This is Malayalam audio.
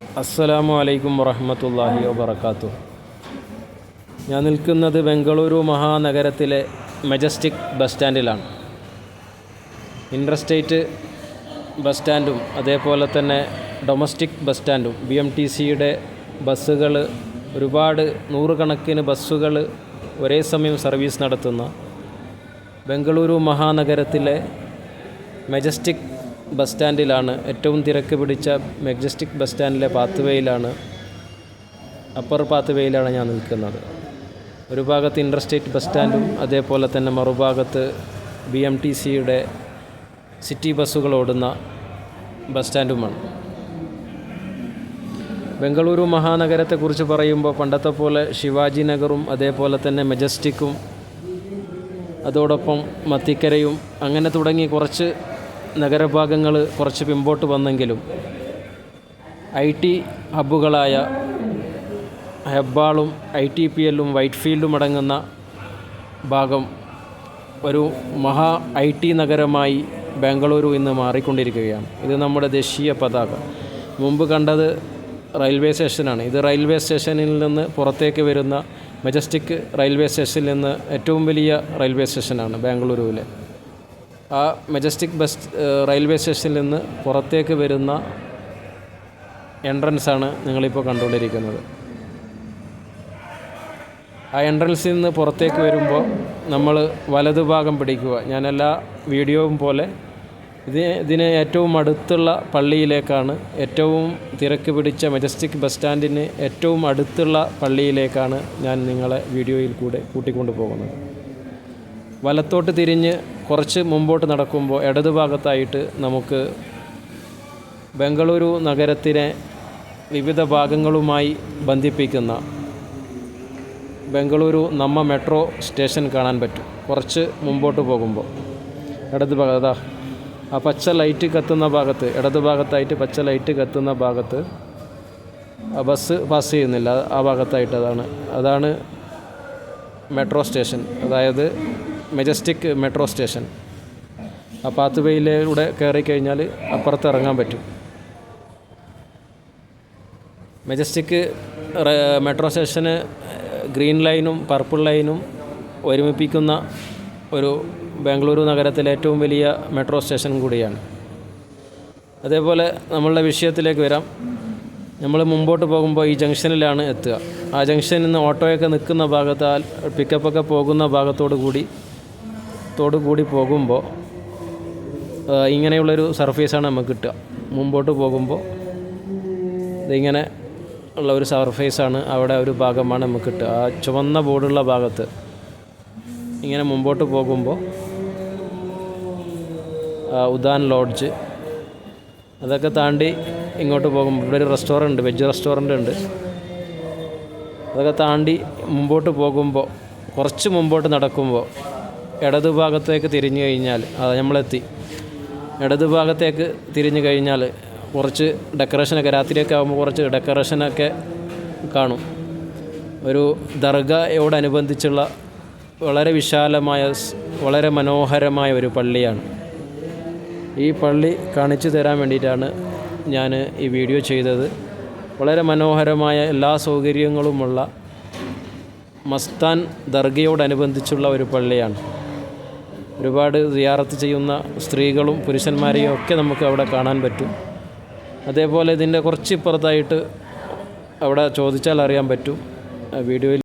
അസ്സലാമു അലൈക്കും വറഹ്മത്തുള്ളാഹി വബറകാതുഹു. ഞാൻ നിൽക്കുന്നത് ബംഗളൂരു മഹാനഗരത്തിലെ മജസ്റ്റിക് ബസ് സ്റ്റാൻഡിലാണ്. ഇൻ്റർസ്റ്റേറ്റ് ബസ് സ്റ്റാൻഡും അതേപോലെ തന്നെ ഡൊമസ്റ്റിക് ബസ് സ്റ്റാൻഡും BMTCയുടെ ബസ്സുകൾ, ഒരുപാട് നൂറുകണക്കിന് ബസ്സുകൾ ഒരേ സമയം സർവീസ് നടത്തുന്ന ബംഗളൂരു മഹാനഗരത്തിലെ മജസ്റ്റിക് ബസ് സ്റ്റാൻഡിലാണ്. ഏറ്റവും തിരക്ക് പിടിച്ച മജസ്റ്റിക് ബസ് സ്റ്റാൻഡിലെ പാത്വേയിലാണ്, അപ്പർ പാത്വേയിലാണ് ഞാൻ നിൽക്കുന്നത്. ഒരു ഭാഗത്ത് ഇൻ്റർസ്റ്റേറ്റ് ബസ് സ്റ്റാൻഡും അതേപോലെ തന്നെ മറുഭാഗത്ത് BMTCയുടെ സിറ്റി ബസ്സുകൾ ഓടുന്ന ബസ് സ്റ്റാൻഡുമാണ്. ബംഗളൂരു മഹാനഗരത്തെക്കുറിച്ച് പറയുമ്പോൾ പണ്ടത്തെ പോലെ ശിവാജി നഗറും അതേപോലെ തന്നെ മജസ്റ്റിക്കും അതോടൊപ്പം മത്തിക്കരയും അങ്ങനെ തുടങ്ങി കുറച്ച് നഗരഭാഗങ്ങൾ കുറച്ച് പിമ്പോട്ട് വന്നെങ്കിലും IT ഹബ്ബുകളായ ഹെബ്ബാളും ITPLും വൈറ്റ്ഫീൽഡും അടങ്ങുന്ന ഭാഗം ഒരു മഹാ IT നഗരമായി ബാംഗ്ലൂരു ഇന്ന് മാറിക്കൊണ്ടിരിക്കുകയാണ്. ഇത് നമ്മുടെ ദേശീയ പതാക. മുമ്പ് കണ്ടത് റെയിൽവേ സ്റ്റേഷനാണ്. ഇത് റെയിൽവേ സ്റ്റേഷനിൽ നിന്ന് പുറത്തേക്ക് വരുന്ന മജസ്റ്റിക് റെയിൽവേ സ്റ്റേഷനിൽ നിന്ന് ഏറ്റവും വലിയ റെയിൽവേ സ്റ്റേഷനാണ് ബാംഗ്ലൂരുവിലെ. ആ മജസ്റ്റിക് റെയിൽവേ സ്റ്റേഷനിൽ നിന്ന് പുറത്തേക്ക് വരുന്ന എൻട്രൻസാണ് നിങ്ങളിപ്പോൾ കണ്ടുകൊണ്ടിരിക്കുന്നത്. ആ എൻട്രൻസിൽ നിന്ന് പുറത്തേക്ക് വരുമ്പോൾ നമ്മൾ വലതുഭാഗം പിടിക്കുക. ഞാൻ എല്ലാ വീഡിയോയും പോലെ ഇതിന് ഏറ്റവും അടുത്തുള്ള പള്ളിയിലേക്കാണ്, ഏറ്റവും തിരക്ക് പിടിച്ച മജസ്റ്റിക് ബസ് സ്റ്റാൻഡിന് ഏറ്റവും അടുത്തുള്ള പള്ളിയിലേക്കാണ് ഞാൻ നിങ്ങളെ വീഡിയോയിൽ കൂടെ കൂട്ടിക്കൊണ്ടു പോകുന്നത്. വലത്തോട്ട് തിരിഞ്ഞ് കുറച്ച് മുമ്പോട്ട് നടക്കുമ്പോൾ ഇടതുഭാഗത്തായിട്ട് നമുക്ക് ബംഗളൂരു നഗരത്തിനെ വിവിധ ഭാഗങ്ങളുമായി ബന്ധിപ്പിക്കുന്ന ബംഗളൂരു നമ്മ മെട്രോ സ്റ്റേഷൻ കാണാൻ പറ്റും. കുറച്ച് മുമ്പോട്ട് പോകുമ്പോൾ ഇടതുഭാഗത്താ ആ പച്ച ലൈറ്റ് കത്തുന്ന ഭാഗത്ത്, ഇടതുഭാഗത്തായിട്ട് പച്ച ലൈറ്റ് കത്തുന്ന ഭാഗത്ത് ബസ് പാസ് ചെയ്യുന്നില്ല, ആ ഭാഗത്തായിട്ട് അതാണ് മെട്രോ സ്റ്റേഷൻ, അതായത് മജസ്റ്റിക് മെട്രോ സ്റ്റേഷൻ. ആ പാത്വേയിലൂടെ കയറി കഴിഞ്ഞാൽ അപ്പുറത്ത് ഇറങ്ങാൻ പറ്റും. മജസ്റ്റിക് മെട്രോ സ്റ്റേഷന് ഗ്രീൻ ലൈനും പർപ്പിൾ ലൈനും ഒരുമിപ്പിക്കുന്ന ഒരു ബാംഗ്ലൂരു നഗരത്തിലെ ഏറ്റവും വലിയ മെട്രോ സ്റ്റേഷൻ കൂടിയാണ്. അതേപോലെ നമ്മളുടെ വിഷയത്തിലേക്ക് വരാം. നമ്മൾ മുമ്പോട്ട് പോകുമ്പോൾ ഈ ജംഗ്ഷനിലാണ് എത്തുക. ആ ജംഗ്ഷനിൽ നിന്ന് ഓട്ടോയൊക്കെ നിൽക്കുന്ന ഭാഗത്താൽ പിക്കപ്പൊക്കെ പോകുന്ന ഭാഗത്തോടു കൂടി പോകുമ്പോൾ ഇങ്ങനെയുള്ളൊരു സർഫേസാണ് നമുക്ക് കിട്ടുക. മുമ്പോട്ട് പോകുമ്പോൾ ഇതിങ്ങനെ ഉള്ള ഒരു സർഫേസാണ്, അവിടെ ഒരു ഭാഗമാണ് നമുക്ക് കിട്ടുക. ആ ചുവന്ന ബോർഡുള്ള ഭാഗത്ത് ഇങ്ങനെ മുമ്പോട്ട് പോകുമ്പോൾ ഉദാൻ ലോഡ്ജ് അതൊക്കെ താണ്ടി ഇങ്ങോട്ട് പോകുമ്പോൾ ഇവിടെ ഒരു റെസ്റ്റോറൻറ്റ്, വെജ് റെസ്റ്റോറൻ്റ് ഉണ്ട്. അതൊക്കെ താണ്ടി മുമ്പോട്ട് പോകുമ്പോൾ കുറച്ച് മുമ്പോട്ട് നടക്കുമ്പോൾ ഇടതുഭാഗത്തേക്ക് തിരിഞ്ഞു കഴിഞ്ഞാൽ നമ്മളെത്തി. ഇടതുഭാഗത്തേക്ക് തിരിഞ്ഞു കഴിഞ്ഞാൽ കുറച്ച് ഡെക്കറേഷനൊക്കെ രാത്രിയൊക്കെ ആകുമ്പോൾ കുറച്ച് ഡെക്കറേഷനൊക്കെ കാണും. ഒരു ദർഗയോടനുബന്ധിച്ചുള്ള വളരെ വിശാലമായ വളരെ മനോഹരമായ ഒരു പള്ളിയാണ്. ഈ പള്ളി കാണിച്ചു തരാൻ വേണ്ടിയിട്ടാണ് ഞാൻ ഈ വീഡിയോ ചെയ്തത്. വളരെ മനോഹരമായ എല്ലാ സൗകര്യങ്ങളുമുള്ള മസ്താൻ ദർഗയോടനുബന്ധിച്ചുള്ള ഒരു പള്ളിയാണ്. ഒരുപാട് സിയാറത്ത് ചെയ്യുന്ന സ്ത്രീകളും പുരുഷന്മാരെയും ഒക്കെ നമുക്ക് അവിടെ കാണാൻ പറ്റും. അതേപോലെ ഇതിൻ്റെ കുറച്ച് ഇപ്പുറത്തായിട്ട് അവിടെ ചോദിച്ചാൽ അറിയാൻ പറ്റും. വീഡിയോയിൽ